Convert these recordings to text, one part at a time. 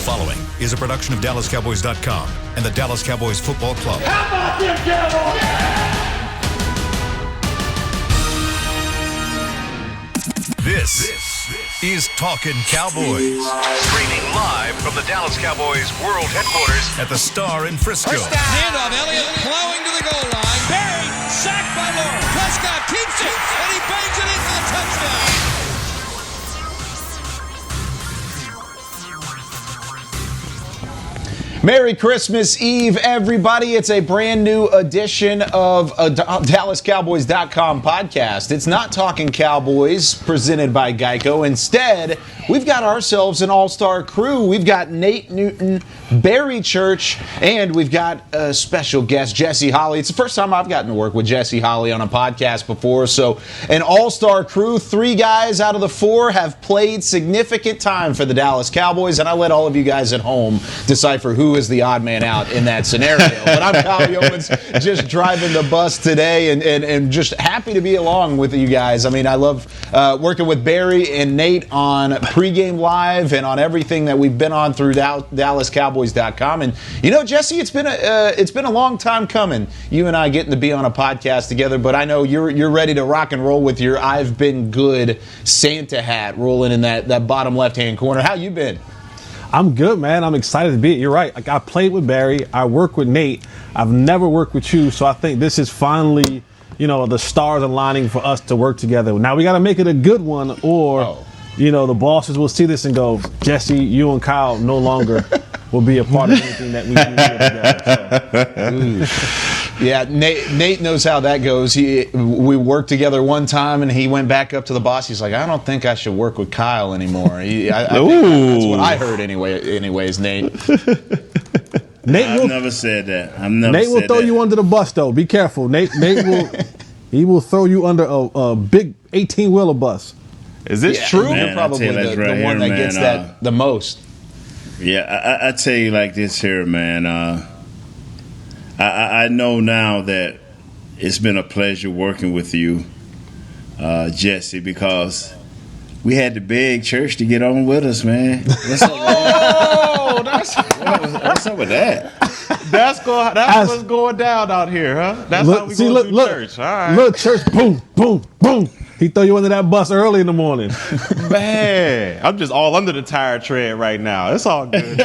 following is a production of DallasCowboys.com and the Dallas Cowboys Football Club. How about them Cowboys? This is Talkin' Cowboys. Streaming live from the Dallas Cowboys World Headquarters at the Star in Frisco. Handoff, Elliott plowing to the goal line. Barry, sacked by Lawrence. Prescott keeps it, and he bangs it in for the touchdown. Merry Christmas Eve, everybody. It's a brand new edition of a DallasCowboys.com podcast. It's not Talking Cowboys presented by Geico. Instead, we've got ourselves an all-star crew. We've got Nate Newton, Barry Church, and we've got a special guest, Jessie Holley. It's the first time I've gotten to work with Jessie Holley on a podcast before. So an all-star crew, 3 guys out of the 4 have played significant time for the Dallas Cowboys, and I let all of you guys at home decipher who is the odd man out in that scenario. But I'm Kyle Youmans, just driving the bus today and just happy to be along with you guys. I mean, I love working with Barry and Nate on pregame live and on everything that we've been on through DallasCowboys.com. And you know, Jessie, it's been a long time coming. You and I getting to be on a podcast together. But I know you're ready to rock and roll with your "I've been good" Santa hat rolling in that bottom left-hand corner. How you been? I'm good, man. I'm excited to be here. You're right. Like, I played with Barry. I work with Nate. I've never worked with you, so I think this is finally, the stars aligning for us to work together. Now we got to make it a good one, or, the bosses will see this and go, Jessie, you and Kyle no longer will be a part of anything that we do here together. So. Yeah, Nate knows how that goes. We worked together one time, and he went back up to the boss. He's like, I don't think I should work with Kyle anymore. I think that's what I heard anyways, Nate. I've never said that. Nate will throw you under the bus, though. Be careful. Nate will throw you under a big 18-wheeler bus. Is this true? Man, you're probably the one that gets that the most. Yeah, I tell you like this here, man. I know now that it's been a pleasure working with you, Jessie, because we had to beg Church to get on with us, man. What's up with that? What's up with that? That's what's going down out here, huh? That's how we go to church. All right. Look, Church, boom, boom, boom. He throw you under that bus early in the morning. Man, I'm just all under the tire tread right now. It's all good.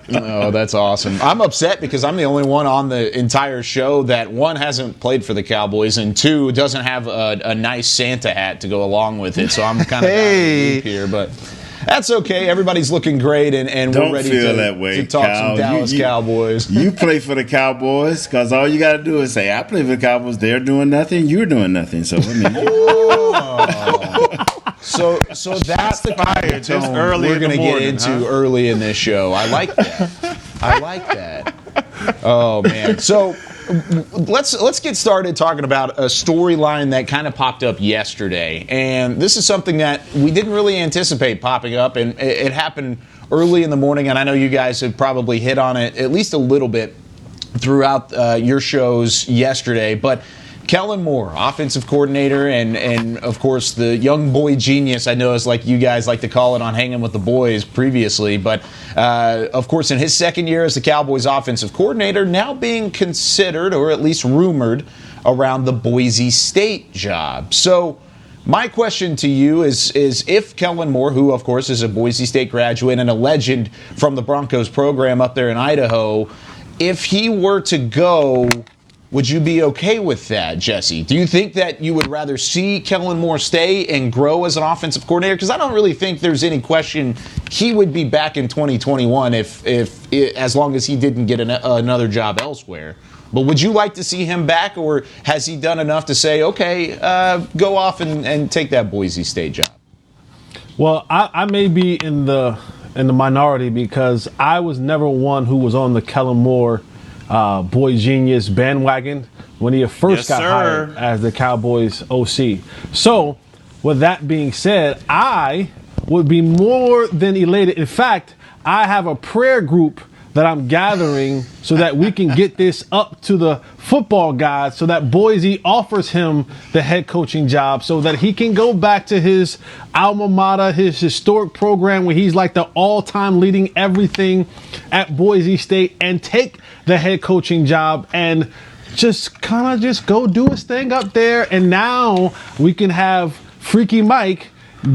Oh, that's awesome. I'm upset because I'm the only one on the entire show that, 1, hasn't played for the Cowboys, and 2, doesn't have a nice Santa hat to go along with it. So I'm kind of out of the loop here, but that's okay. Everybody's looking great, and we're ready to talk Kyle. Some Dallas Cowboys. You play for the Cowboys because all you got to do is say, I play for the Cowboys. They're doing nothing. You're doing nothing. So, So that's the kind of tone we're going to get into early in this show. I like that. Oh, man. So let's get started talking about a storyline that kind of popped up yesterday. And this is something that we didn't really anticipate popping up, and it happened early in the morning, and I know you guys have probably hit on it at least a little bit throughout your shows yesterday. But Kellen Moore, offensive coordinator, and of course the young boy genius, I know is like you guys like to call it on Hanging with the Boys previously, but of course in his second year as the Cowboys offensive coordinator, now being considered, or at least rumored, around the Boise State job. So my question to you is if Kellen Moore, who of course is a Boise State graduate and a legend from the Broncos program up there in Idaho, if he were to go, would you be okay with that, Jessie? Do you think that you would rather see Kellen Moore stay and grow as an offensive coordinator? Because I don't really think there's any question he would be back in 2021 if as long as he didn't get another job elsewhere. But would you like to see him back, or has he done enough to say, okay, go off and take that Boise State job? Well, I may be in the minority because I was never one who was on the Kellen Moore boy genius bandwagon when he first got hired as the Cowboys OC. So, with that being said, I would be more than elated. In fact, I have a prayer group that I'm gathering so that we can get this up to the football gods so that Boise offers him the head coaching job so that he can go back to his alma mater, his historic program where he's like the all-time leading everything at Boise State, and take the head coaching job and just kind of just go do his thing up there. And now we can have Freaky Mike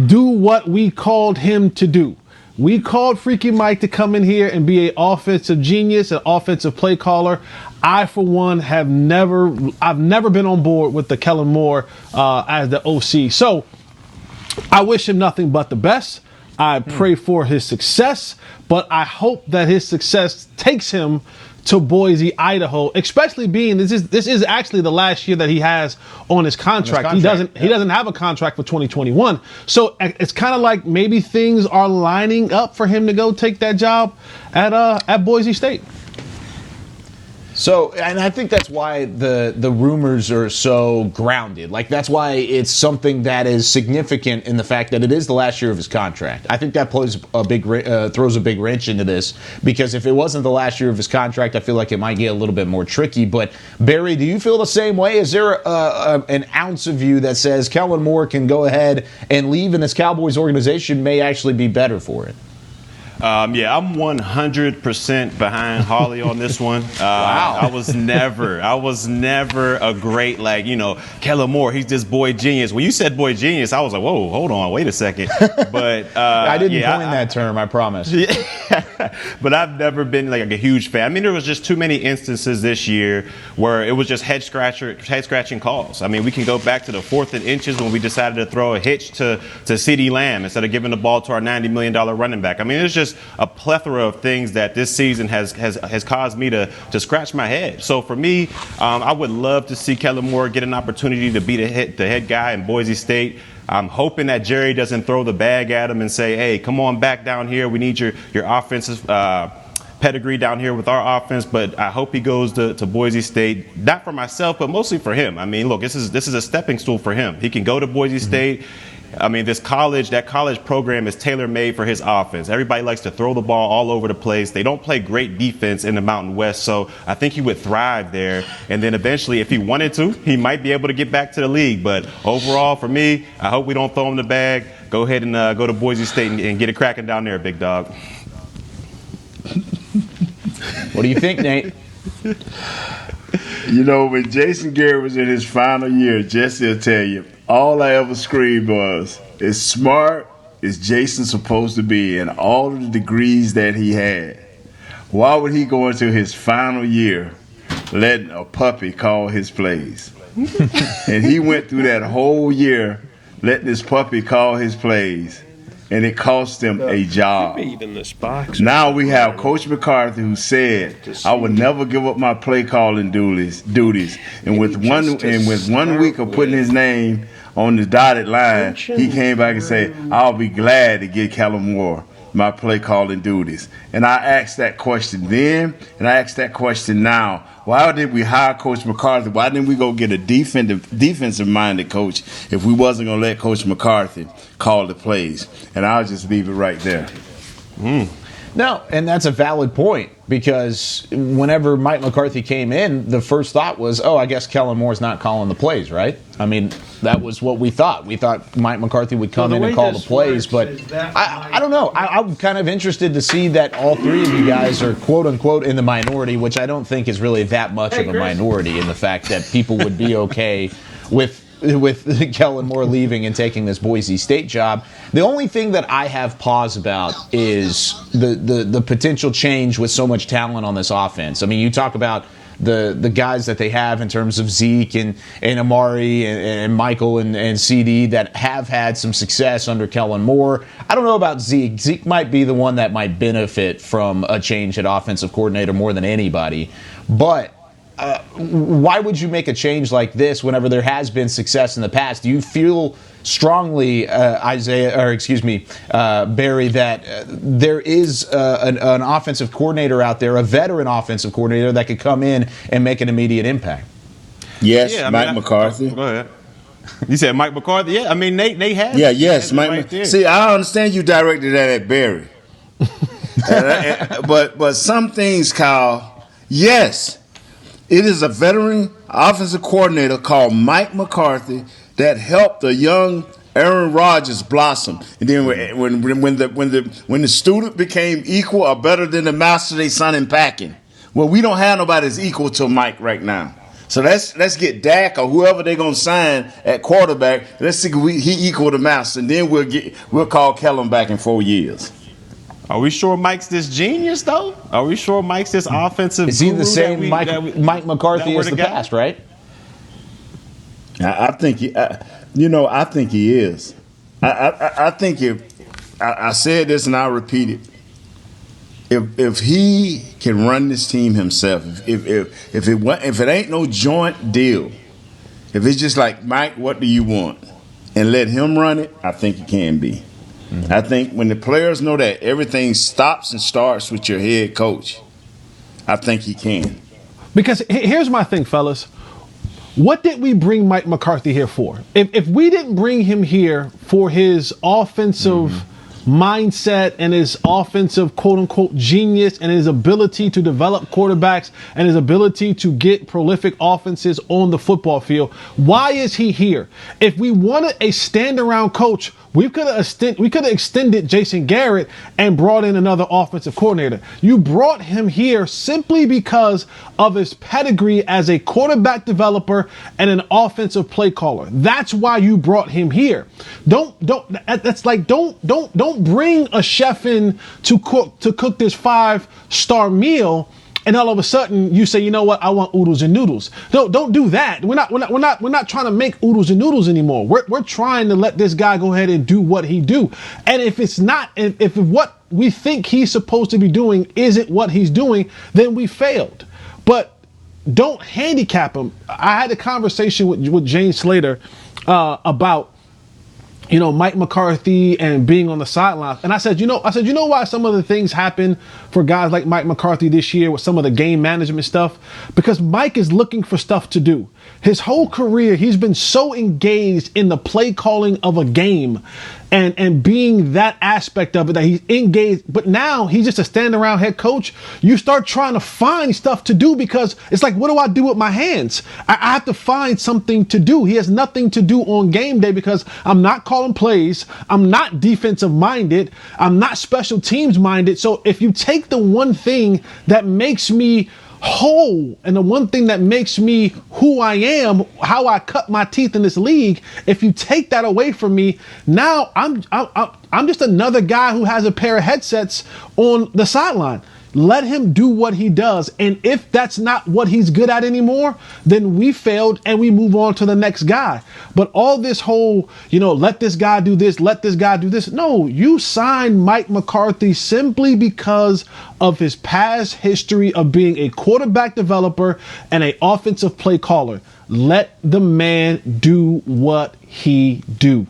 do what we called him to do. We called Freaky Mike to come in here and be an offensive genius, an offensive play caller. I, for one, I've never been on board with the Kellen Moore as the OC. So I wish him nothing but the best. I pray for his success, but I hope that his success takes him to Boise, Idaho, especially being this is actually the last year that he has on his contract. He doesn't have a contract for 2021. So it's kind of like maybe things are lining up for him to go take that job at Boise State. So, and I think that's why the rumors are so grounded. Like, that's why it's something that is significant in the fact that it is the last year of his contract. I think that throws a big wrench into this, because if it wasn't the last year of his contract, I feel like it might get a little bit more tricky. But, Barry, do you feel the same way? Is there an ounce of you that says Kellen Moore can go ahead and leave and this Cowboys organization may actually be better for it? Yeah, I'm 100% behind Holley on this one. Wow. I was never a great, Kellen Moore, he's this boy genius. When you said boy genius, I was like, whoa, hold on, wait a second. But I didn't coin that term, I promise. But I've never been like a huge fan. I mean, there was just too many instances this year where it was just head scratching calls. I mean, we can go back to the 4th and inches when we decided to throw a hitch to CeeDee Lamb instead of giving the ball to our $90 million running back. I mean, it's just a plethora of things that this season has caused me to scratch my head. So for me, I would love to see Kellen Moore get an opportunity to be the head guy in Boise State. I'm hoping that Jerry doesn't throw the bag at him and say, hey, come on back down here. We need your offensive pedigree down here with our offense. But I hope he goes to Boise State, not for myself, but mostly for him. I mean, look, this is a stepping stool for him. He can go to Boise State. I mean, that college program is tailor-made for his offense. Everybody likes to throw the ball all over the place. They don't play great defense in the Mountain West, so I think he would thrive there. And then eventually, if he wanted to, he might be able to get back to the league. But overall, for me, I hope we don't throw him the bag. Go ahead and go to Boise State and get it cracking down there, big dog. What do you think, Nate? You know, when Jason Garrett was in his final year, Jesse will tell you, all I ever screamed was, as smart as Jason supposed to be and all of the degrees that he had, why would he go into his final year letting a puppy call his plays? And he went through that whole year letting this puppy call his plays, and it cost him a job. Now we have Coach McCarthy, who said, I would never give up my play calling duties. And with one week of putting his name on the dotted line, he came back and said, I'll be glad to give Kellen Moore my play calling duties. And I asked that question then, and I asked that question now. Why did we hire Coach McCarthy? Why didn't we go get a defensive-minded coach if we wasn't going to let Coach McCarthy call the plays? And I'll just leave it right there. No, and that's a valid point, because whenever Mike McCarthy came in, the first thought was, I guess Kellen Moore's not calling the plays, right? I mean, that was what we thought. We thought Mike McCarthy would come in and call the plays, but I don't know. I'm kind of interested to see that all three of you guys are quote-unquote in the minority, which I don't think is really that much of a minority in the fact that people would be okay with Kellen Moore leaving and taking this Boise State job. The only thing that I have pause about is the potential change with so much talent on this offense. I mean, you talk about the guys that they have in terms of Zeke and Amari and Michael and CD that have had some success under Kellen Moore. I don't know about Zeke. Zeke might be the one that might benefit from a change at offensive coordinator more than anybody. But why would you make a change like this whenever there has been success in the past? Do you feel strongly, Barry, that there is an offensive coordinator out there, a veteran offensive coordinator that could come in and make an immediate impact? Yes, yeah, Mike McCarthy. Go ahead. You said Mike McCarthy? Yeah, I mean, Nate has. Yeah, yes. Mike. See, I understand you directed that at Barry. But some things, Kyle, yes, it is a veteran offensive coordinator called Mike McCarthy that helped the young Aaron Rodgers blossom. And then when the student became equal or better than the master, they sent him packing. Well, we don't have nobody that's equal to Mike right now. So let's get Dak or whoever they're gonna sign at quarterback. Let's see if he equal to master, and then we'll call Kellen back in 4 years. Are we sure Mike's this genius though? Are we sure Mike's this offensive? Is he the same Mike McCarthy as the past, right? I think I think he is. I think I said this and I'll repeat it. If he can run this team himself, if it ain't no joint deal, if it's just like, Mike, what do you want, and let him run it, I think it can be. Mm-hmm. I think when the players know that everything stops and starts with your head coach, I think he can. Because here's my thing, fellas. What did we bring Mike McCarthy here for? If we didn't bring him here for his offensive mindset and his offensive quote-unquote genius and his ability to develop quarterbacks and his ability to get prolific offenses on the football field, why is he here? If we wanted a stand-around coach, we could have extended Jason Garrett and brought in another offensive coordinator. You brought him here simply because of his pedigree as a quarterback developer and an offensive play caller. That's why you brought him here. Don't bring a chef in to cook this 5-star meal, and all of a sudden you say, you know what, I want oodles and noodles. No, don't do that. We're not trying to make oodles and noodles anymore. We're trying to let this guy go ahead and do what he do. And if what we think he's supposed to be doing isn't what he's doing, then we failed. But don't handicap him. I had a conversation with Jane Slater about Mike McCarthy and being on the sidelines. And I said, you know why some of the things happen for guys like Mike McCarthy this year with some of the game management stuff? Because Mike is looking for stuff to do. His whole career, he's been so engaged in the play calling of a game and being that aspect of it that he's engaged. But now he's just a stand around head coach. You start trying to find stuff to do because it's like, what do I do with my hands? I have to find something to do. He has nothing to do on game day because I'm not calling plays. I'm not defensive minded. I'm not special teams minded. So if you take the one thing that makes me whole and the one thing that makes me who I am, how I cut my teeth in this league, if you take that away from me, now I'm just another guy who has a pair of headsets on the sideline. Let him do what he does. And if that's not what he's good at anymore, then we failed and we move on to the next guy. But all this whole, let this guy do this, let this guy do this. No, you signed Mike McCarthy simply because of his past history of being a quarterback developer and an offensive play caller. Let the man do what he do.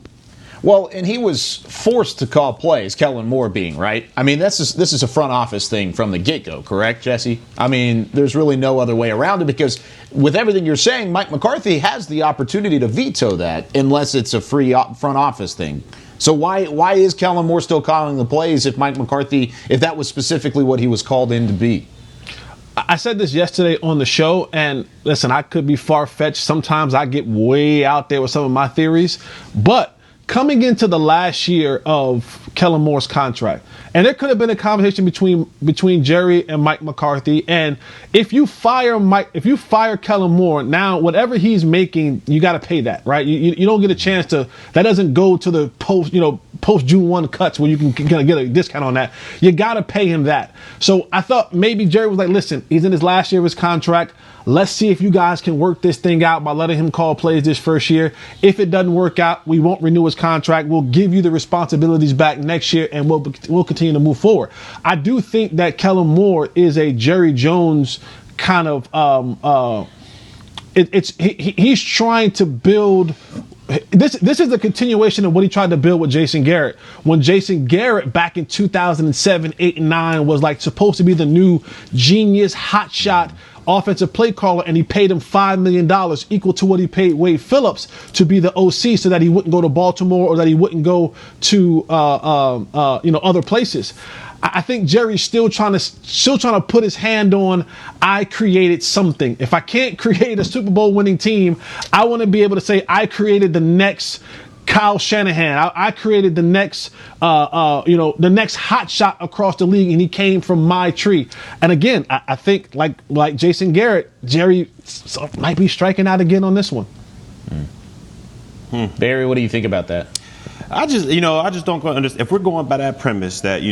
Well, and he was forced to call plays, Kellen Moore being, right? I mean, this is a front office thing from the get-go, correct, Jesse? I mean, there's really no other way around it because with everything you're saying, Mike McCarthy has the opportunity to veto that unless it's a free front office thing. So why is Kellen Moore still calling the plays if Mike McCarthy, if that was specifically what he was called in to be? I said this yesterday on the show, and listen, I could be far-fetched. Sometimes I get way out there with some of my theories, but coming into the last year of Kellen Moore's contract, and there could have been a conversation between Jerry and Mike McCarthy. And if you fire Kellen Moore, now whatever he's making, you got to pay that, right? You don't get a chance to. That doesn't go to the post June 1 cuts where you can get a discount on that. You got to pay him that. So I thought maybe Jerry was like, listen, he's in his last year of his contract. Let's see if you guys can work this thing out by letting him call plays this first year. If it doesn't work out, we won't renew his contract. We'll give you the responsibilities back next year, and we'll continue to move forward. I do think that Kellen Moore is a Jerry Jones kind of. He's trying to build. This is a continuation of what he tried to build with Jason Garrett. When Jason Garrett back in 2007, 8, and 9 was like supposed to be the new genius hotshot offensive play caller, and he paid him $5 million, equal to what he paid Wade Phillips to be the OC, so that he wouldn't go to Baltimore or that he wouldn't go to other places. I think Jerry's still trying to put his hand on, I created something. If I can't create a Super Bowl winning team, I want to be able to say I created the next Kyle Shanahan. I created the next, the next hot shot across the league, and he came from my tree. And again, I think like Jason Garrett, Jerry might be striking out again on this one. Barry, what do you think about that? I just don't understand. If we're going by that premise that,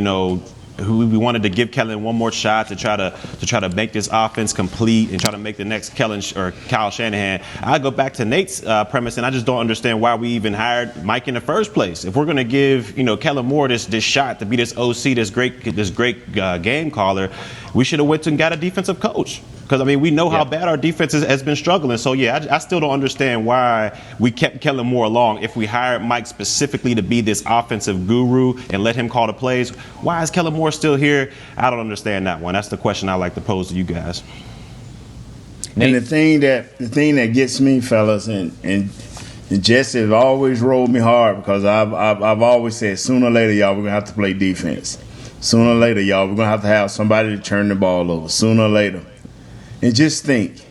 who we wanted to give Kellen one more shot to try to make this offense complete and try to make the next Kyle Shanahan, I go back to Nate's premise, and I just don't understand why we even hired Mike in the first place. If we're going to give Kellen Moore this shot to be this OC, this great game caller, we should have went and got a defensive coach. Because, we know how bad our defense has been struggling. So, I still don't understand why we kept Kellen Moore along. If we hired Mike specifically to be this offensive guru and let him call the plays, why is Kellen Moore still here? I don't understand that one. That's the question I like to pose to you guys. And the thing that gets me, fellas, and Jesse has always rolled me hard, because I've always said, sooner or later, y'all, we're going to have to play defense. Sooner or later, y'all, we're going to have somebody to turn the ball over. Sooner or later. And just think,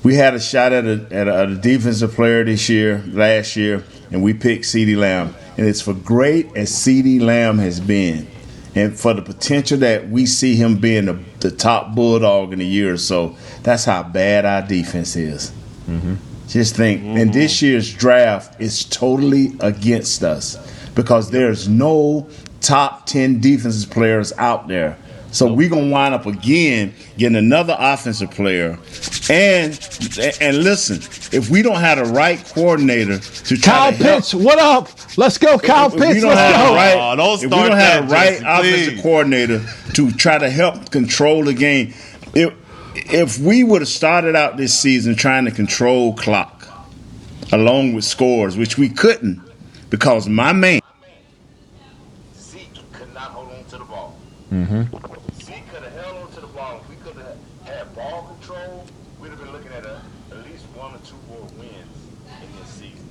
we had a shot at a defensive player last year, and we picked CeeDee Lamb. And it's for great as CeeDee Lamb has been, and for the potential that we see him being the top bulldog in a year or so, that's how bad our defense is. Mm-hmm. Just think. Mm-hmm. And this year's draft is totally against us, because there's no top 10 defensive players out there. So we're going to wind up again getting another offensive player. And listen, if we don't have the right coordinator to try Kyle Pitts, what up? Let's go, Kyle Pitts. If we don't have the right offensive coordinator to try to help control the game, if we would have started out this season trying to control clock along with scores, which we couldn't, because my man Zeke could not hold on to the ball. Mm-hmm. Zeke could have held on to the ball. If we could have had ball control, we'd have been looking at at least 1 or 2 more wins in this season.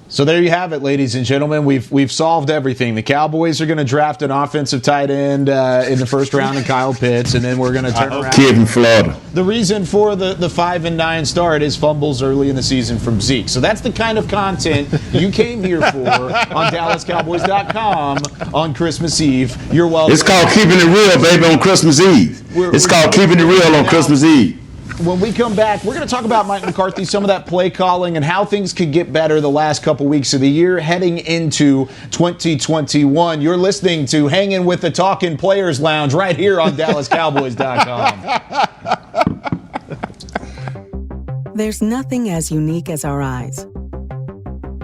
So there you have it, ladies and gentlemen. We've solved everything. The Cowboys are going to draft an offensive tight end in the first round in Kyle Pitts, and then we're going to turn around. Kid in Florida. The reason for the 5-9 start is fumbles early in the season from Zeke. So that's the kind of content you came here for on DallasCowboys.com on Christmas Eve. You're welcome. It's called keeping it real, baby, on Christmas Eve. It's called keeping it real on Christmas Eve. When we come back, we're going to talk about Mike McCarthy, some of that play calling, and how things could get better the last couple weeks of the year heading into 2021. You're listening to Hanging with the Talkin' Players Lounge right here on DallasCowboys.com. There's nothing as unique as our eyes,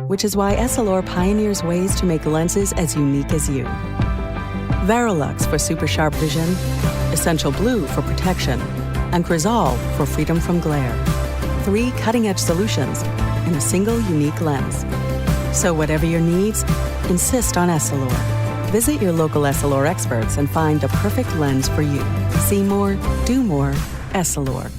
which is why Essilor pioneers ways to make lenses as unique as you. Verilux for super sharp vision, Essential Blue for protection, and Crizal for freedom from glare. 3 cutting-edge solutions in a single unique lens. So whatever your needs, insist on Essilor. Visit your local Essilor experts and find the perfect lens for you. See more, do more, Essilor.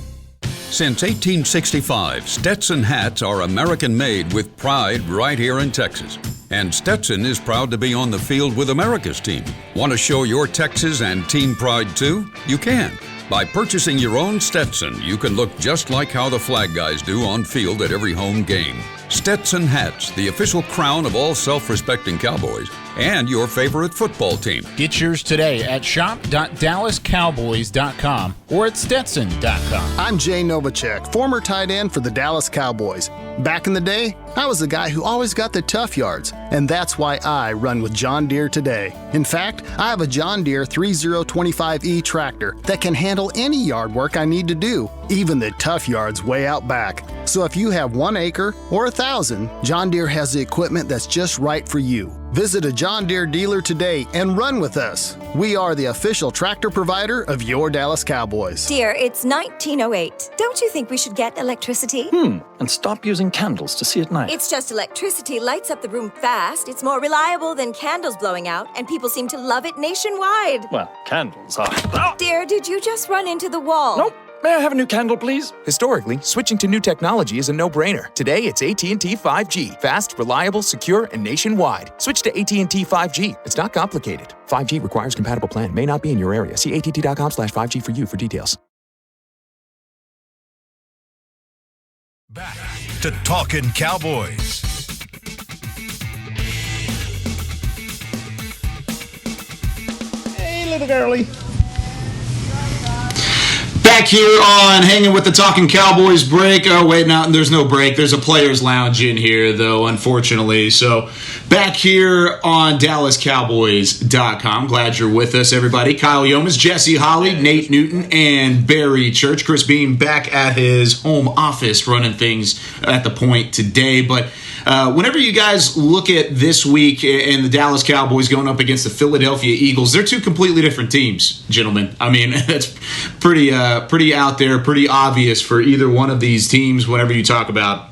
Since 1865, Stetson hats are American-made with pride right here in Texas. And Stetson is proud to be on the field with America's team. Want to show your Texas and team pride too? You can. By purchasing your own Stetson, you can look just like how the flag guys do on field at every home game. Stetson hats, the official crown of all self-respecting Cowboys, and your favorite football team. Get yours today at shop.dallascowboys.com or at stetson.com. I'm Jay Novacek, former tight end for the Dallas Cowboys. Back in the day, I was the guy who always got the tough yards, and that's why I run with John Deere today. In fact, I have a John Deere 3025E tractor that can handle any yard work I need to do, even the tough yards way out back. So if you have 1 acre or 1,000, John Deere has the equipment that's just right for you. Visit a John Deere dealer today and run with us. We are the official tractor provider of your Dallas Cowboys. Dear, it's 1908. Don't you think we should get electricity? And stop using candles to see at night. It's just electricity lights up the room fast. It's more reliable than candles blowing out, and people seem to love it nationwide. Well, candles are... Dear, did you just run into the wall? Nope. May I have a new candle, please? Historically, switching to new technology is a no-brainer. Today, it's AT&T 5G. Fast, reliable, secure, and nationwide. Switch to AT&T 5G. It's not complicated. 5G requires compatible plan. May not be in your area. See att.com/5G for you for details. Back to Talkin' Cowboys. Hey, little girlie. Back here on Hanging with the Talking Cowboys break. Oh, wait, no, there's no break. There's a player's lounge in here, though, unfortunately. So back here on DallasCowboys.com. Glad you're with us, everybody. Kyle Youmans, Jessie Holley, Nate Newton, and Barry Church. Chris Beam back at his home office running things at the point today. But whenever you guys look at this week and the Dallas Cowboys going up against the Philadelphia Eagles, they're two completely different teams, gentlemen. I mean, that's pretty out there, pretty obvious for either one of these teams whenever you talk about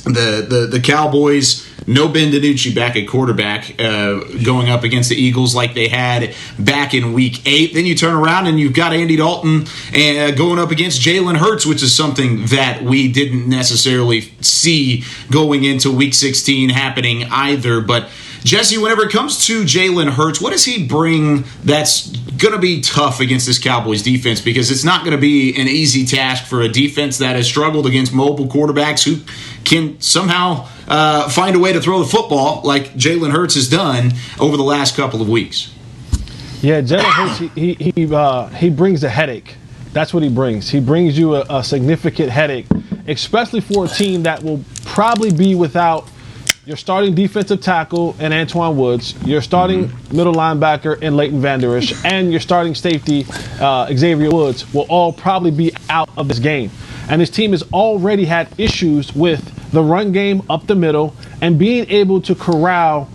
the Cowboys. No Ben DiNucci back at quarterback going up against the Eagles like they had back in Week 8. Then you turn around and you've got Andy Dalton going up against Jalen Hurts, which is something that we didn't necessarily see going into Week 16 happening either. But Jesse, whenever it comes to Jalen Hurts, what does he bring that's going to be tough against this Cowboys defense? Because it's not going to be an easy task for a defense that has struggled against mobile quarterbacks who can somehow find a way to throw the football like Jalen Hurts has done over the last couple of weeks. Yeah, Jalen Hurts, he brings a headache. That's what he brings. He brings you a significant headache, especially for a team that will probably be without your starting defensive tackle in Antoine Woods, your starting middle linebacker in Leighton Vander Esch, and your starting safety, Xavier Woods, will all probably be out of this game. And this team has already had issues with the run game up the middle and being able to corral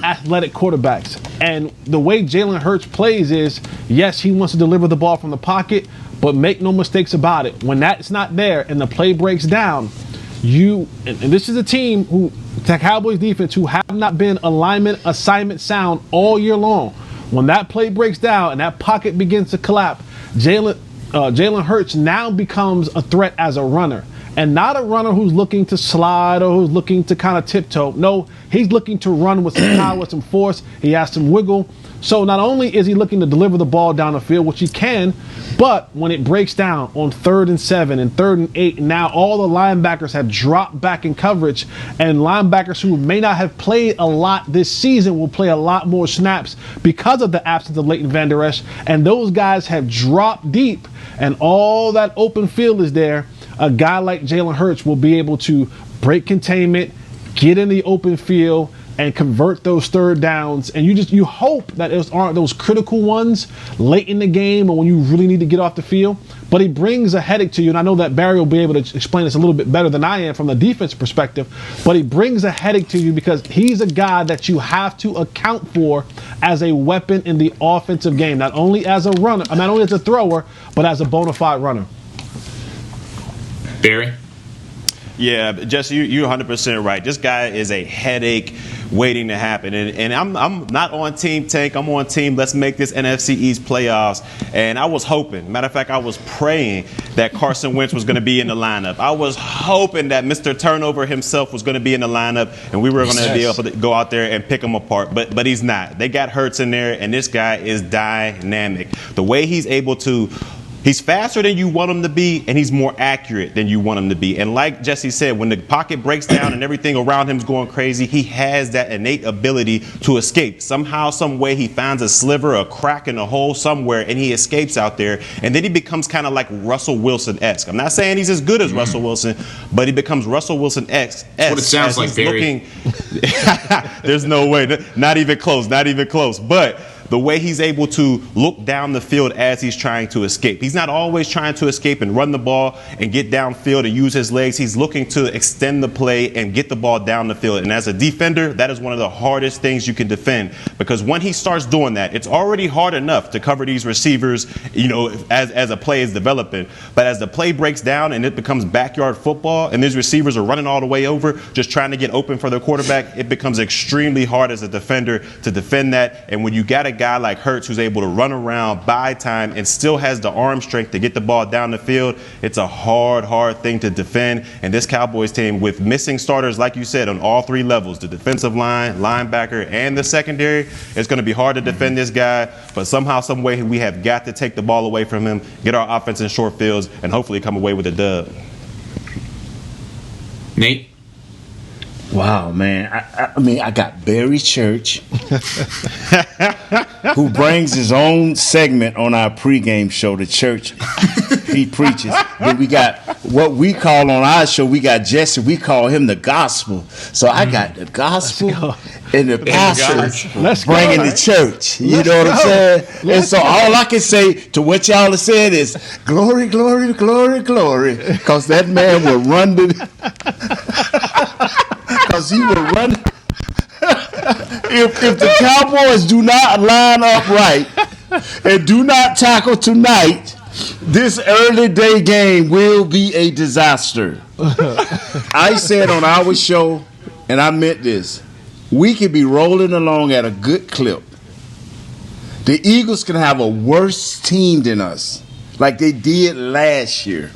athletic quarterbacks. And the way Jalen Hurts plays is, yes, he wants to deliver the ball from the pocket, but make no mistakes about it. When that's not there and the play breaks down, and this is a team who, the Cowboys defense, who have not been assignment sound all year long. When that play breaks down and that pocket begins to collapse, Jalen Hurts now becomes a threat as a runner. And not a runner who's looking to slide or who's looking to kind of tiptoe. No, he's looking to run with some power, with some force. He has some wiggle. So not only is he looking to deliver the ball down the field, which he can, but when it breaks down on 3rd and 7 and 3rd and 8, now all the linebackers have dropped back in coverage, and linebackers who may not have played a lot this season will play a lot more snaps because of the absence of Leighton Vander Esch, and those guys have dropped deep, and all that open field is there. A guy like Jalen Hurts will be able to break containment, get in the open field, and convert those third downs. And you hope that it aren't those critical ones late in the game or when you really need to get off the field. But he brings a headache to you, and I know that Barry will be able to explain this a little bit better than I am from the defense perspective, but he brings a headache to you because he's a guy that you have to account for as a weapon in the offensive game, not only as a runner, not only as a thrower, but as a bona fide runner. Barry? Yeah, Jesse, you're 100% right. This guy is a headache waiting to happen. And I'm not on Team Tank. I'm on Team Let's Make This NFC East playoffs. And I was hoping, matter of fact, I was praying that Carson Wentz was going to be in the lineup. I was hoping that Mr. Turnover himself was going to be in the lineup and we were going to be able to go out there and pick him apart. But he's not. They got Hurts in there, and this guy is dynamic. The way he's able to He's faster than you want him to be, and he's more accurate than you want him to be. And like Jesse said, when the pocket breaks down and everything around him is going crazy, he has that innate ability to escape. Somehow, some way, he finds a sliver, a crack in a hole somewhere, and he escapes out there. And then he becomes kind of like Russell Wilson-esque. I'm not saying he's as good as Russell Wilson, but he becomes Russell Wilson-esque. That's what it sounds like, Barry. There's no way. Not even close. Not even close. But the way he's able to look down the field as he's trying to escape. He's not always trying to escape and run the ball and get downfield and use his legs. He's looking to extend the play and get the ball down the field. And as a defender, that is one of the hardest things you can defend, because when he starts doing that, it's already hard enough to cover these receivers, as a play is developing. But as the play breaks down and it becomes backyard football and these receivers are running all the way over just trying to get open for their quarterback, it becomes extremely hard as a defender to defend that. And when you got a guy like Hurts who's able to run around, buy time, and still has the arm strength to get the ball down the field, it's a hard thing to defend. And this Cowboys team, with missing starters, like you said, on all three levels, the defensive line, linebacker, and the secondary, it's going to be hard to defend this guy. But somehow, some way, we have got to take the ball away from him, get our offense in short fields, and hopefully come away with a dub. Nate? Wow, man. I got Barry Church, who brings his own segment on our pregame show, The Church He Preaches. Then we got what we call on our show, we got Jesse, we call him the gospel. So I got the gospel and the pastor bringing the church. You know what I'm saying? And so all I can say to what y'all are saying is, glory, glory, glory, glory. Because that man will run because he will run. If the Cowboys do not line up right and do not tackle tonight, this early day game will be a disaster. I said on our show, and I meant this, we could be rolling along at a good clip. The Eagles can have a worse team than us, like they did last year,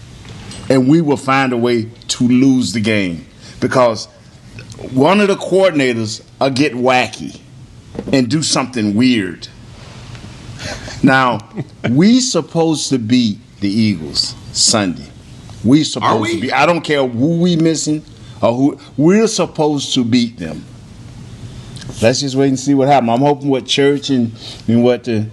and we will find a way to lose the game because one of the coordinators will get wacky and do something weird. Now, we supposed to beat the Eagles Sunday. We supposed to be. I don't care who we missing or who. We're supposed to beat them. Let's just wait and see what happens. I'm hoping what Church and what the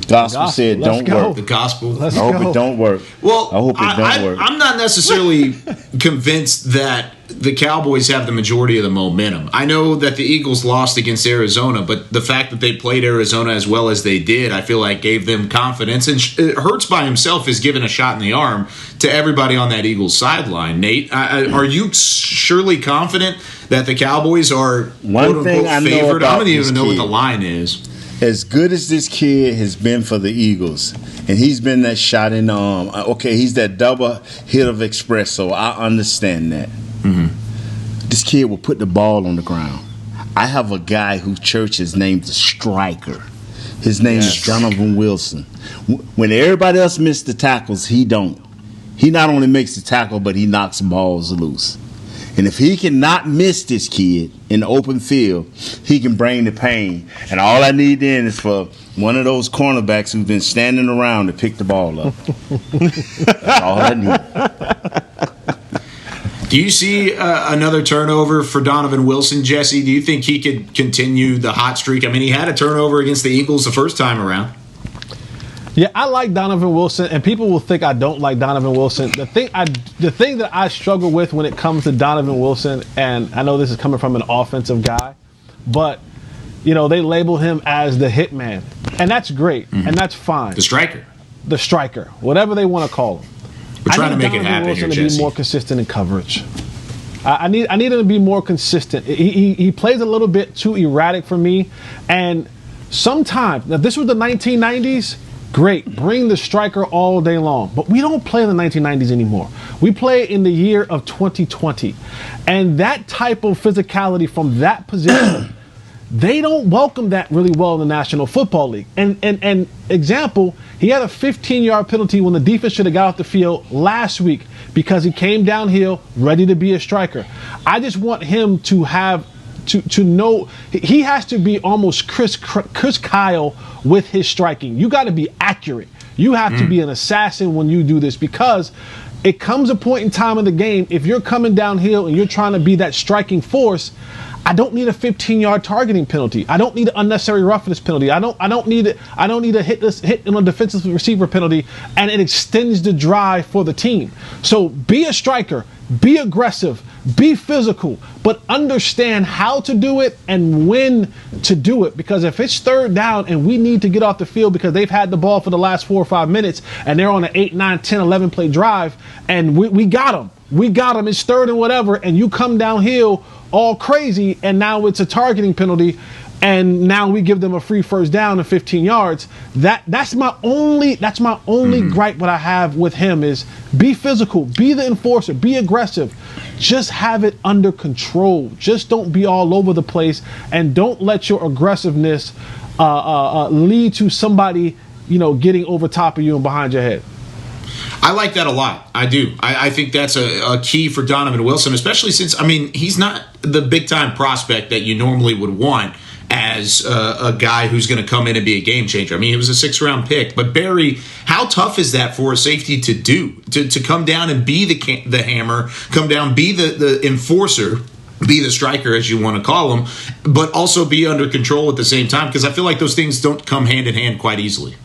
gospel said don't work. The gospel. I hope it don't work. Well, I hope it don't work. I'm not necessarily convinced that the Cowboys have the majority of the momentum. I know that the Eagles lost against Arizona, but the fact that they played Arizona as well as they did, I feel like gave them confidence. And Hurts by himself is giving a shot in the arm to everybody on that Eagles sideline. Nate, are you surely confident that the Cowboys are one thing I know favored? about I don't even know kid. what the line is. As good as this kid has been for the Eagles, and he's been that shot in the arm. Okay, he's that double hit of espresso. I understand that. Mm-hmm. This kid will put the ball on the ground. I have a guy who Church has named the striker. His name is Donovan Wilson. When everybody else missed the tackles, he don't. He not only makes the tackle, but he knocks balls loose. And if he cannot miss this kid in the open field, he can bring the pain. And all I need then is for one of those cornerbacks who's been standing around to pick the ball up. That's all I need. Do you see another turnover for Donovan Wilson, Jesse? Do you think he could continue the hot streak? I mean, he had a turnover against the Eagles the first time around. Yeah, I like Donovan Wilson, and people will think I don't like Donovan Wilson. The thing that I struggle with when it comes to Donovan Wilson, and I know this is coming from an offensive guy, but they label him as the hitman, and that's great, and that's fine. The striker, whatever they want to call him. We're trying to make it happen here, Jesse. I need Donovan Wilson to be more consistent in coverage. I need him to be more consistent. He plays a little bit too erratic for me, and sometimes, now this was the 1990s. Great, bring the striker all day long. But we don't play in the 1990s anymore. We play in the year of 2020. And that type of physicality from that position, they don't welcome that really well in the National Football League. And example, he had a 15-yard penalty when the defense should have got off the field last week because he came downhill ready to be a striker. I just want him to have to know he has to be almost Chris Kyle with his striking. You got to be accurate. You have to be an assassin when you do this, because it comes a point in time in the game, if you're coming downhill and you're trying to be that striking force, I don't need a 15-yard targeting penalty. I don't need an unnecessary roughness penalty. I don't need a hit on a defensive receiver penalty, and it extends the drive for the team. So be a striker, be aggressive, be physical, but understand how to do it and when to do it. Because if it's third down and we need to get off the field because they've had the ball for the last 4 or 5 minutes and they're on an 8, 9, 10, 11 play drive and we got them. We got them. It's third and whatever, and you come downhill all crazy, and now it's a targeting penalty, and now we give them a free first down of 15 yards. That's my only gripe what I have with him is be physical, be the enforcer, be aggressive. Just have it under control. Just don't be all over the place, and don't let your aggressiveness lead to somebody, getting over top of you and behind your head. I like that a lot. I do. I think that's a key for Donovan Wilson, especially since, he's not the big-time prospect that you normally would want as a guy who's going to come in and be a game changer. He was a 6th-round pick. But, Barry, how tough is that for a safety to do? To come down and be the hammer, come down, be the enforcer, be the striker, as you want to call him, but also be under control at the same time? Because I feel like those things don't come hand-in-hand quite easily.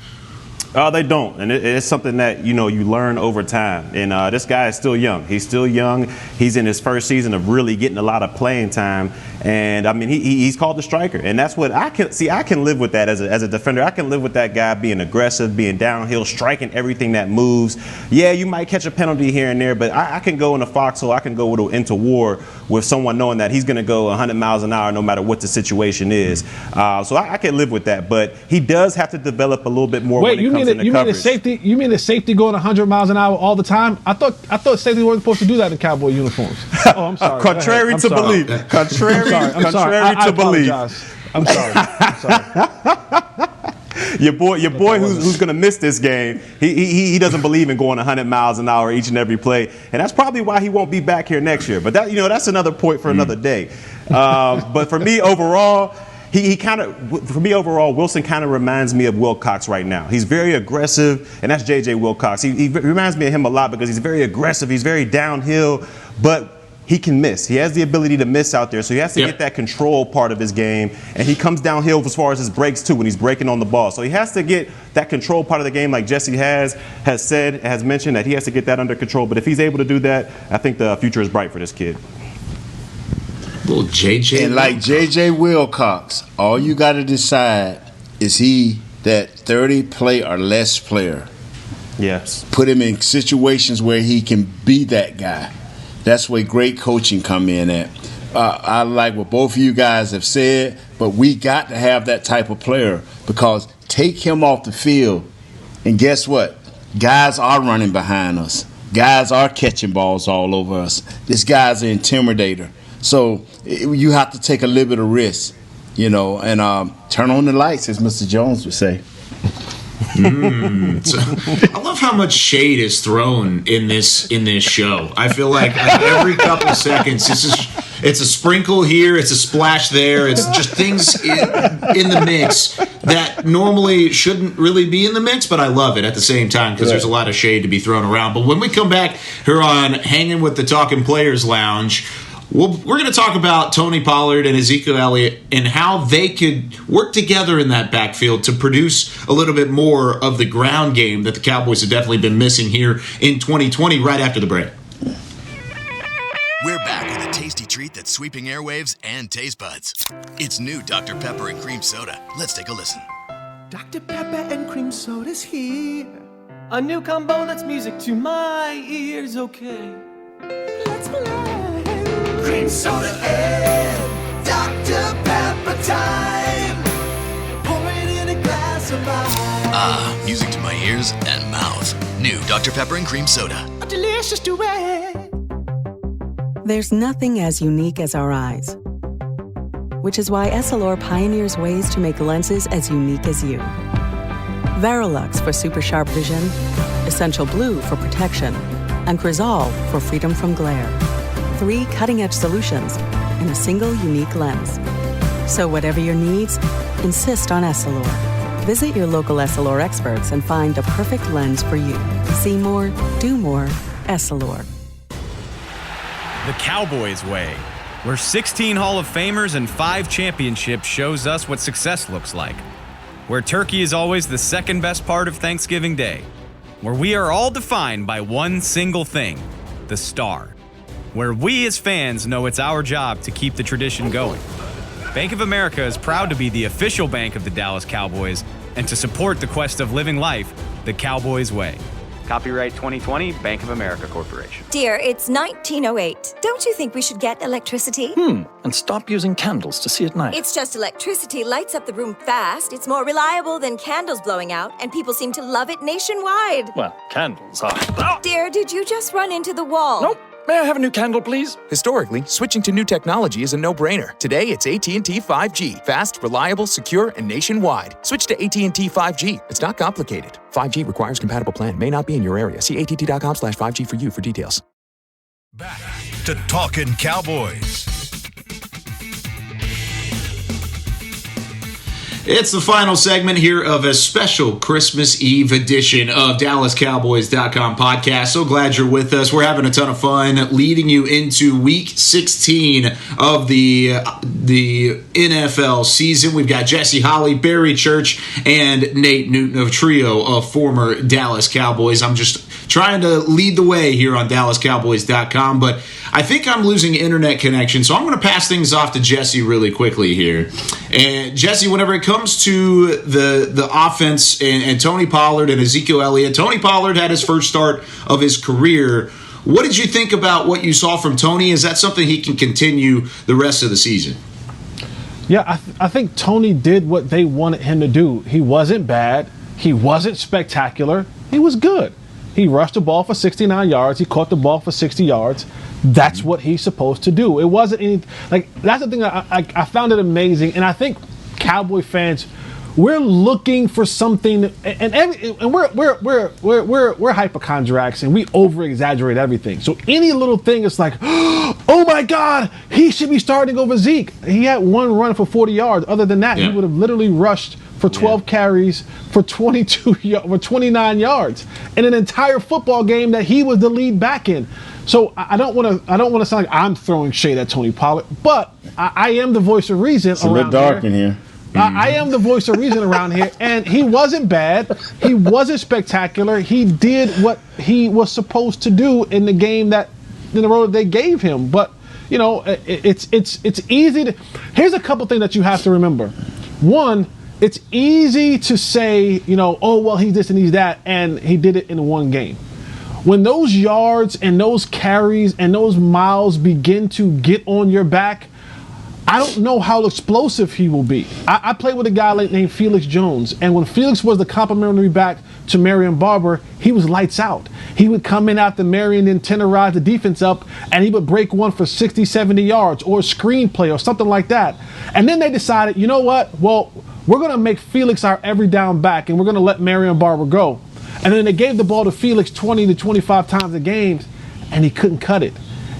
They don't, and it's something that you learn over time. And this guy is still young. He's still young. He's in his first season of really getting a lot of playing time. And he's called the striker, and that's what I can see. I can live with that as a defender. I can live with that guy being aggressive, being downhill, striking everything that moves. Yeah, you might catch a penalty here and there, but I can go in a foxhole. I can go into war with someone knowing that he's going to go 100 miles an hour no matter what the situation is. So I can live with that, but he does have to develop a little bit more. Wait, you mean the safety? You mean the safety going 100 miles an hour all the time? I thought safety wasn't supposed to do that in Cowboy uniforms. Oh, I'm sorry. Contrary to belief. Contrary to belief. I'm sorry. Your boy who's going to miss this game, he doesn't believe in going 100 miles an hour each and every play, and that's probably why he won't be back here next year. But that's another point for another day. But for me overall, Wilson kind of reminds me of Wilcox right now. He's very aggressive, and that's J.J. Wilcox. He reminds me of him a lot because he's very aggressive. He's very downhill, but he can miss. He has the ability to miss out there, so he has to get that control part of his game, and he comes downhill as far as his breaks too when he's breaking on the ball. So he has to get that control part of the game, like Jessie has mentioned, that he has to get that under control. But if he's able to do that, I think the future is bright for this kid. Little JJ. And like JJ Wilcox, all you got to decide is he that 30 play or less player. Yes. Put him in situations where he can be that guy. That's where great coaching come in at. I like what both of you guys have said, but we got to have that type of player because take him off the field, and guess what? Guys are running behind us. Guys are catching balls all over us. This guy's an intimidator. So you have to take a little bit of risk, and turn on the lights, as Mr. Jones would say. So, I love how much shade is thrown in this show. I feel like every couple seconds, it's a sprinkle here, it's a splash there. It's just things in the mix that normally shouldn't really be in the mix, but I love it at the same time because there's a lot of shade to be thrown around. But when we come back here on Hanging with the Talking Players Lounge, we're going to talk about Tony Pollard and Ezekiel Elliott and how they could work together in that backfield to produce a little bit more of the ground game that the Cowboys have definitely been missing here in 2020 right after the break. We're back with a tasty treat that's sweeping airwaves and taste buds. It's new Dr. Pepper and Cream Soda. Let's take a listen. Dr. Pepper and Cream Soda's here. A new combo that's music to my ears, okay. Let's play. Cream soda and Dr. Pepper time. Pour it in a glass of ice. Music to my ears and mouth. New Dr. Pepper and Cream Soda. A delicious duet. There's nothing as unique as our eyes, which is why Essilor pioneers ways to make lenses as unique as you. Verilux for super sharp vision, Essential Blue for protection, and Crizal for freedom from glare. 3 cutting-edge solutions in a single unique lens. So whatever your needs, insist on Essilor. Visit your local Essilor experts and find the perfect lens for you. See more, do more, Essilor. The Cowboys way, where 16 Hall of Famers and 5 championships shows us what success looks like. Where turkey is always the second best part of Thanksgiving Day. Where we are all defined by one single thing, the star. where we as fans know it's our job to keep the tradition going. Bank of America is proud to be the official bank of the Dallas Cowboys and to support the quest of living life the Cowboys way. Copyright 2020, Bank of America Corporation. Dear, it's 1908. Don't you think we should get electricity? And stop using candles to see at night. It's just electricity lights up the room fast. It's more reliable than candles blowing out, and people seem to love it nationwide. Well, candles are... Dear, did you just run into the wall? Nope. May I have a new candle, please? Historically, switching to new technology is a no-brainer. Today, it's AT&T 5G. Fast, reliable, secure, and nationwide. Switch to AT&T 5G. It's not complicated. 5G requires compatible plan. May not be in your area. See att.com/5G for you for details. Back to Talkin' Cowboys. It's the final segment here of a special Christmas Eve edition of DallasCowboys.com podcast. So glad you're with us. We're having a ton of fun leading you into Week 16 of the NFL season. We've got Jessie Holley, Barry Church, and Nate Newton, a trio of former Dallas Cowboys. I'm just trying to lead the way here on DallasCowboys.com, but I think I'm losing internet connection, so I'm going to pass things off to Jessie really quickly here. And Jessie, whenever it comes to the offense and Tony Pollard and Ezekiel Elliott, Tony Pollard had his first start of his career. What did you think about what you saw from Tony? Is that something he can continue the rest of the season? Yeah, I think Tony did what they wanted him to do. He wasn't bad. He wasn't spectacular. He was good. He rushed the ball for 69 yards. He caught the ball for 60 yards. That's what he's supposed to do. It wasn't any that's the thing that I found it amazing, and I think Cowboy fans, we're looking for something, and we're hypochondriacs and we over exaggerate everything. So any little thing is like, oh my God, he should be starting over Zeke. He had one run for 40 yards. Other than that, he would have literally rushed for 12 carries for 29 yards in an entire football game that he was the lead back in. So I don't want to sound like I'm throwing shade at Tony Pollard, but I am the voice of reason. It's a bit dark in here. I am the voice of reason around here, and he wasn't bad. He wasn't spectacular. He did what he was supposed to do in the game in the role that they gave him. But you know, it's easy to. Here's a couple things that you have to remember. One, it's easy to say, you know, oh well, he's this and he's that, and he did it in one game. When those yards and those carries and those miles begin to get on your back, I don't know how explosive he will be. I played with a guy named Felix Jones, and when Felix was the complimentary back to Marion Barber, he was lights out. He would come in after Marion and tenderize the defense up, and he would break one for 60, 70 yards or a screen play or something like that. And then they decided, you know what? Well, we're going to make Felix our every down back, and we're going to let Marion Barber go. And then they gave the ball to Felix 20 to 25 times a game, and he couldn't cut it.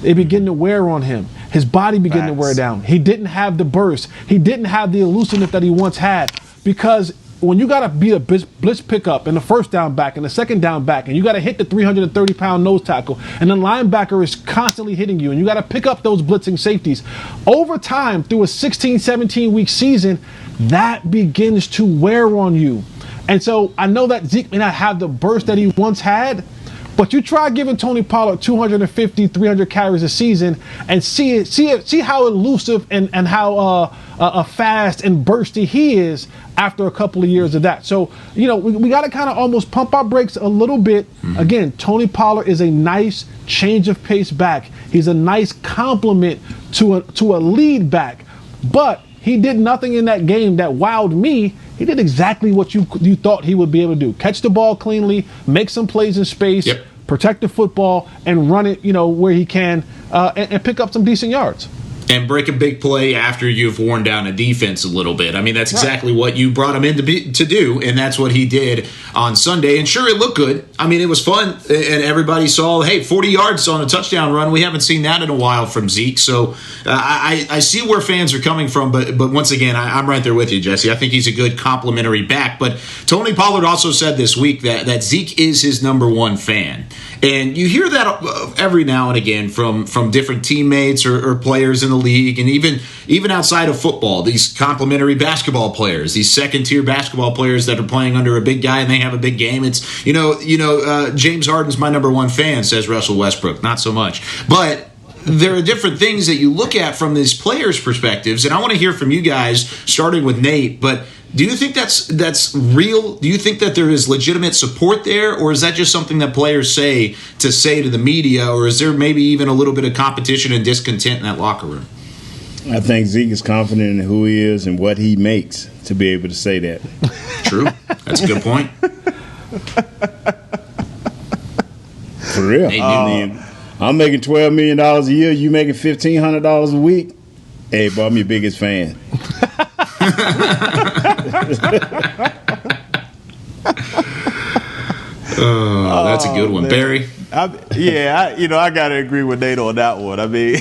It began to wear on him. His body began to wear down. He didn't have the burst. He didn't have the elusiveness that he once had. Because when you got to beat a blitz pickup and the first down back and the second down back, and you got to hit the 330-pound nose tackle, and the linebacker is constantly hitting you, and you got to pick up those blitzing safeties, over time, through a 16, 17-week season, that begins to wear on you. And so I know that Zeke may not have the burst that he once had, but you try giving Tony Pollard 250, 300 carries a season and see how elusive and how fast and bursty he is after a couple of years of that. So, you know, we got to kind of almost pump our brakes a little bit. Again, Tony Pollard is a nice change of pace back. He's a nice complement to a lead back. But he did nothing in that game that wowed me. He did exactly what you thought he would be able to do. Catch the ball cleanly, make some plays in space, protect the football, and run it, you know, where he can, and pick up some decent yards. And break a big play after you've worn down a defense a little bit. I mean, that's exactly what you brought him in to do, and that's what he did on Sunday. And sure, it looked good. I mean, it was fun, and everybody saw, hey, 40 yards on a touchdown run. We haven't seen that in a while from Zeke. So I see where fans are coming from, but once again, I'm right there with you, Jesse. I think he's a good complimentary back. But Tony Pollard also said this week that Zeke is his number one fan. And you hear that every now and again from different teammates or players in the league, and even outside of football, these complimentary basketball players, these second-tier basketball players that are playing under a big guy and they have a big game. It's James Harden's my number one fan, says Russell Westbrook. Not so much, but there are different things that you look at from these players' perspectives, and I want to hear from you guys, starting with Nate. But do you think that's real? Do you think that there is legitimate support there, or is that just something that players say to the media, or is there maybe even a little bit of competition and discontent in that locker room? I think Zeke is confident in who he is and what he makes to be able to say that. True. That's a good point. For real. I'm making $12 million a year. You making $1,500 a week? Hey, boy, I'm your biggest fan. Oh, that's a good one. Man. Barry? I got to agree with Nate on that one. I mean,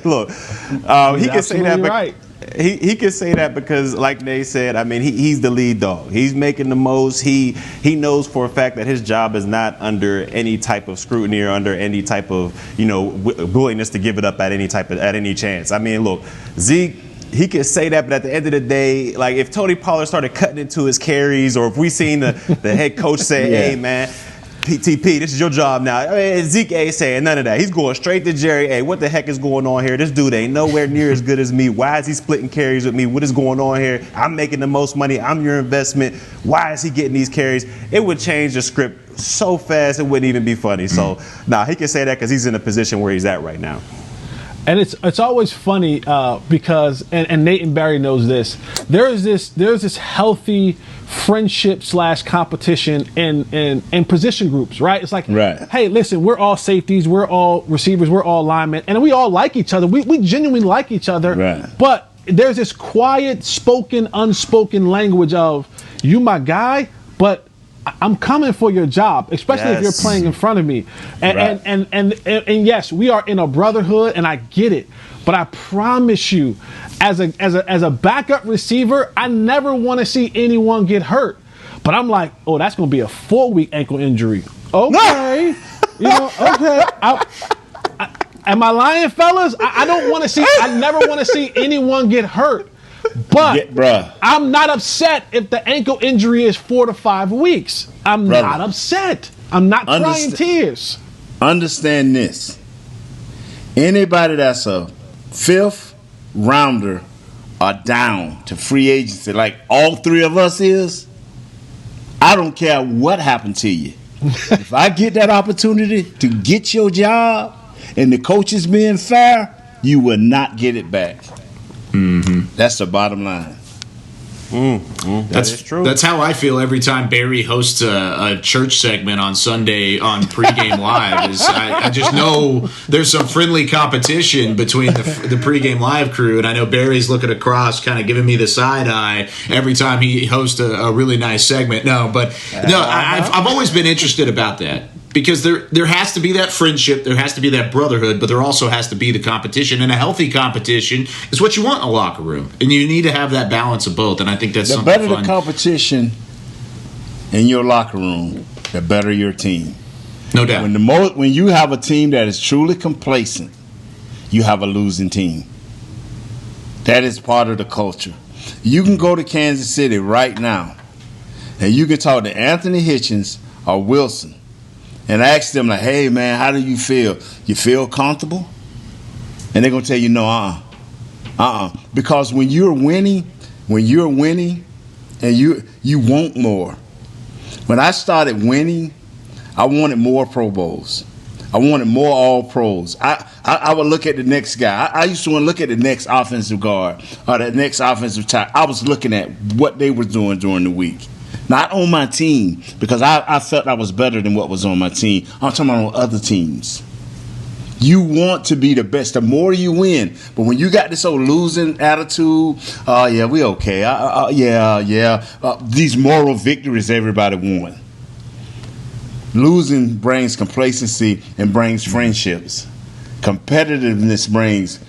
look, he can say that. Right. He can say that because, like Nate said, I mean, he's the lead dog. He's making the most. He knows for a fact that his job is not under any type of scrutiny or under any type of willingness to give it up at any chance. I mean, look, Zeke. He could say that, but at the end of the day, like if Tony Pollard started cutting into his carries, or if we seen the head coach say, "Hey, man, PTP, this is your job now." I mean, Zeke ain't saying none of that. He's going straight to Jerry. Hey, what the heck is going on here? This dude ain't nowhere near as good as me. Why is he splitting carries with me? What is going on here? I'm making the most money. I'm your investment. Why is he getting these carries? It would change the script so fast it wouldn't even be funny. So, he can say that because he's in a position where he's at right now. And it's always funny because and Nate and Barry knows this. There's this healthy friendship / competition in position groups, right? It's like, hey, listen, we're all safeties, we're all receivers, we're all linemen, and we all like each other. We genuinely like each other. Right. But there's this quiet, spoken, unspoken language of you my guy, but I'm coming for your job, especially if you're playing in front of me. And yes, we are in a brotherhood, and I get it. But I promise you, as a backup receiver, I never want to see anyone get hurt. But I'm like, oh, that's going to be a 4-week ankle injury. Okay, okay. Am I lying, fellas? I don't want to see. I never want to see anyone get hurt. But I'm not upset if the ankle injury is 4 to 5 weeks. I'm not upset. I'm not crying tears. Understand this. Anybody that's a 5th rounder or down to free agency, like all 3 of us is, I don't care what happened to you. If I get that opportunity to get your job and the coach is being fair, you will not get it back. Mm-hmm. That's the bottom line. That's true. That's how I feel every time Barry hosts a church segment on Sunday on pregame live. I just know there's some friendly competition between the pregame live crew, and I know Barry's looking across, kind of giving me the side eye every time he hosts a really nice segment. I've always been interested about that. Because there has to be that friendship, there has to be that brotherhood, but there also has to be the competition. And a healthy competition is what you want in a locker room. And you need to have that balance of both. And I think that's something fun. The better the competition in your locker room, the better your team. No doubt. When you have a team that is truly complacent, you have a losing team. That is part of the culture. You can go to Kansas City right now, and you can talk to Anthony Hitchens or Wilson, and ask them, like, hey, man, how do you feel? You feel comfortable? And they're going to tell you, no, Because when you're winning, and you want more. When I started winning, I wanted more Pro Bowls. I wanted more All-Pros. I would look at the next guy. I used to want to look at the next offensive guard or the next offensive tackle. I was looking at what they were doing during the week. Not on my team, because I felt I was better than what was on my team. I'm talking about on other teams. You want to be the best. The more you win. But when you got this old losing attitude, we okay. These moral victories everybody won. Losing brings complacency and brings friendships. Competitiveness brings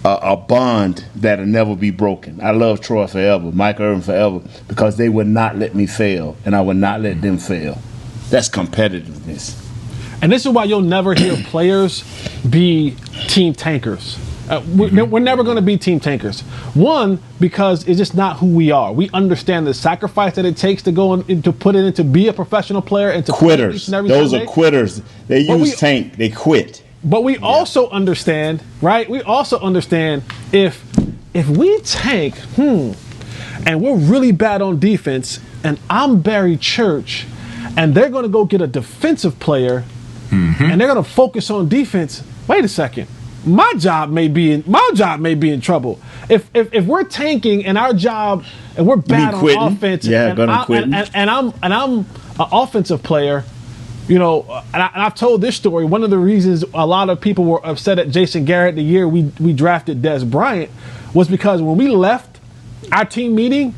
a bond that'll never be broken. I love Troy forever, Mike Irvin forever, because they would not let me fail, and I would not let them fail. That's competitiveness. And this is why you'll never hear players be team tankers. We're never going to be team tankers. One, because it's just not who we are. We understand the sacrifice that it takes to go and to put it in to be a professional player and to quitters. Those are quitters. They tank. They quit. But we also understand, right? We also understand if we tank, and we're really bad on defense, and I'm Barry Church, and they're going to go get a defensive player, and they're going to focus on defense. Wait a second, my job may be in trouble. If we're tanking and our job and we're bad on offense, and I'm an offensive player. You know, and I've told this story. One of the reasons a lot of people were upset at Jason Garrett the year we drafted Des Bryant was because when we left our team meeting,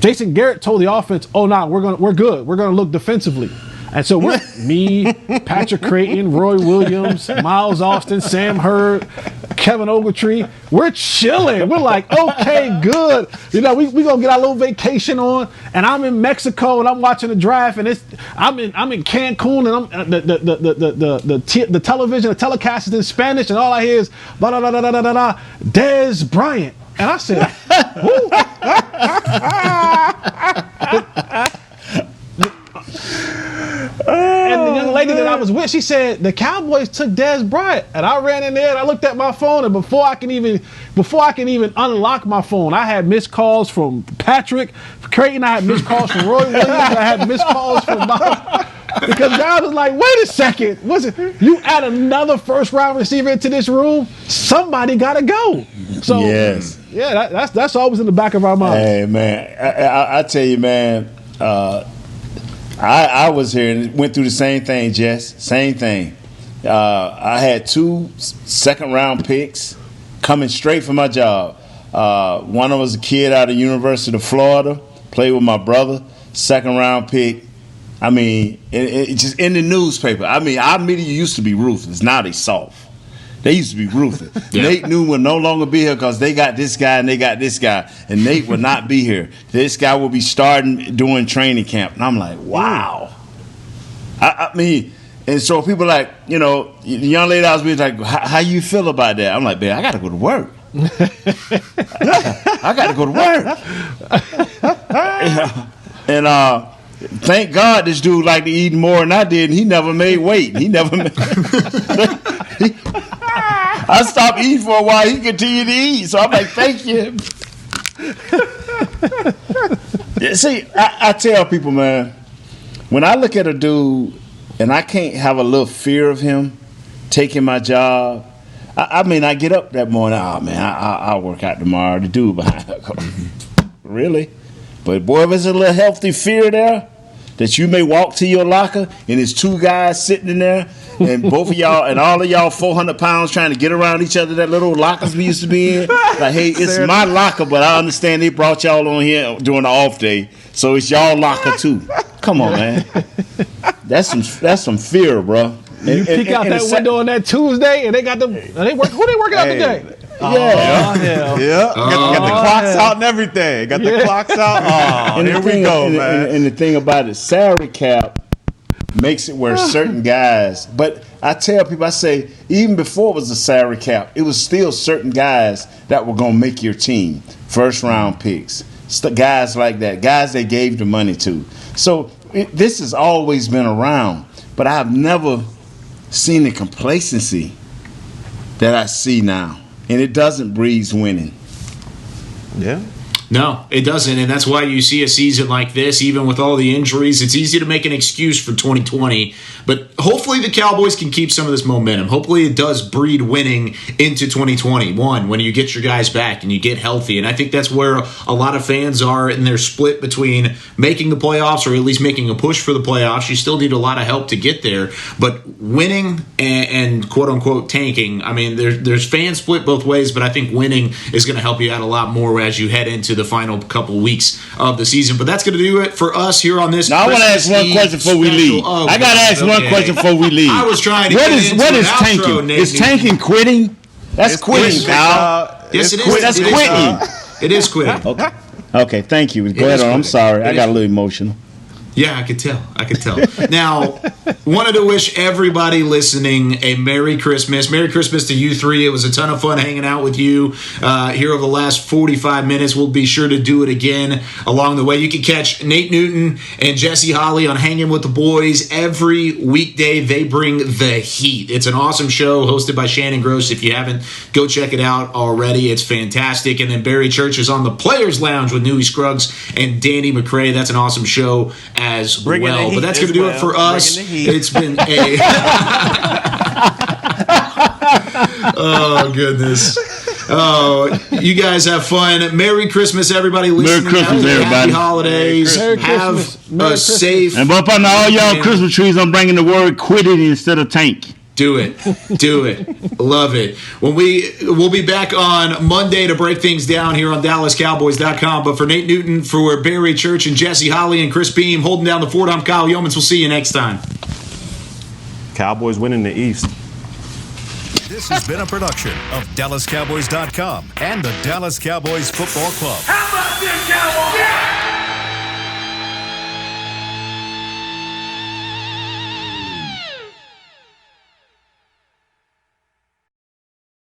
Jason Garrett told the offense, "Oh, no, we're good. We're gonna look defensively." And so we're me, Patrick Creighton, Roy Williams, Miles Austin, Sam Hurd, Kevin Ogletree. We're chilling. We're like, okay, good. You know, we gonna get our little vacation on. And I'm in Mexico and I'm watching the draft, and I'm in Cancun, and I'm the television, the telecast is in Spanish, and all I hear is blah blah blah blah blah blah. Des Bryant, and I said, who? And the young lady that I was with, she said the Cowboys took Des Bryant, and I ran in there and I looked at my phone, and before I can even unlock my phone, I had missed calls from Patrick Creighton, I had missed calls from Roy Williams, I had missed calls from Miles, because God was like, wait a second, you add another first round receiver into this room, somebody gotta go. So yes, yeah, that's always in the back of our minds. Hey man, I tell you, man. I was here and went through the same thing, Jess. Same thing. I had 2 second-round picks coming straight from my job. One was a kid out of the University of Florida, played with my brother, second-round pick. I mean, it just in the newspaper. I mean, our media used to be ruthless. Now they soft. They used to be ruthless. Yeah. Nate New will no longer be here because they got this guy and they got this guy. And Nate will not be here. This guy will be starting doing training camp. And I'm like, wow. I mean, and so people like, you know, the young lady I was with, like, how you feel about that? I'm like, man, I got to go to work. I got to go to work. And thank God this dude liked to eat more than I did, and he never made weight. He never made I stopped eating for a while. He continued to eat. So I'm like, thank you. See, I tell people, man, when I look at a dude and I can't have a little fear of him taking my job, I mean, I get up that morning, oh, man, I'll work out tomorrow. The dude behind her goes, really? But, boy, if there's a little healthy fear there that you may walk to your locker and there's 2 guys sitting in there, and both of y'all and all of y'all 400 pounds trying to get around each other, that little lockers we used to be in. Like, hey, it's my locker, but I understand they brought y'all on here during the off day, so it's y'all locker too. Come on, man. That's some fear, bro. You peek out that window on that Tuesday, and they got them. Who they working out today? Yeah. Got the clocks out and everything. Got the clocks out. Oh, here we go, man. And the thing about it, salary cap makes it where certain guys, but I tell people, I say, even before it was a salary cap, it was still certain guys that were going to make your team. First round picks. Guys like that. Guys they gave the money to. So this has always been around, but I've never seen the complacency that I see now. And it doesn't breed winning. Yeah. No, it doesn't, and that's why you see a season like this, even with all the injuries. It's easy to make an excuse for 2020, but hopefully the Cowboys can keep some of this momentum. Hopefully it does breed winning into 2021 when you get your guys back and you get healthy, and I think that's where a lot of fans are in their split between making the playoffs or at least making a push for the playoffs. You still need a lot of help to get there, but winning and quote-unquote tanking, I mean, there's fan split both ways, but I think winning is going to help you out a lot more as you head into the final couple weeks of the season. But that's going to do it for us here on this. Now, I want to ask one question before we leave. I got to ask one question before we leave. I was trying to what is tanking? Is tanking quitting? That's quitting, Kyle. Yes, it is. That's quitting. It is quitting. Okay, thank you. Go ahead on. I'm sorry. I got a little emotional. Yeah, I could tell. Now, wanted to wish everybody listening a Merry Christmas. Merry Christmas to you three. It was a ton of fun hanging out with you here over the last 45 minutes. We'll be sure to do it again along the way. You can catch Nate Newton and Jessie Holley on Hanging with the Boys every weekday. They bring the heat. It's an awesome show hosted by Shannon Gross. If you haven't, go check it out already. It's fantastic. And then Barry Church is on the Players Lounge with Newey Scruggs and Danny McCrae. That's an awesome show as well. But that's going to do it for us. It's been a oh goodness. Oh, you guys have fun. Merry Christmas, everybody listening. Merry Christmas, everybody. Happy holidays. Have a safe. And up on all y'all Christmas trees, I'm bringing the word "quit it" instead of "tank." Do it. Love it. We'll be back on Monday to break things down here on DallasCowboys.com. But for Nate Newton, for Barry Church and Jessie Holley and Chris Beam holding down the fort, I'm Kyle Youmans. We'll see you next time. Cowboys winning the East. This has been a production of DallasCowboys.com and the Dallas Cowboys Football Club. How about this, Cowboys? Yeah!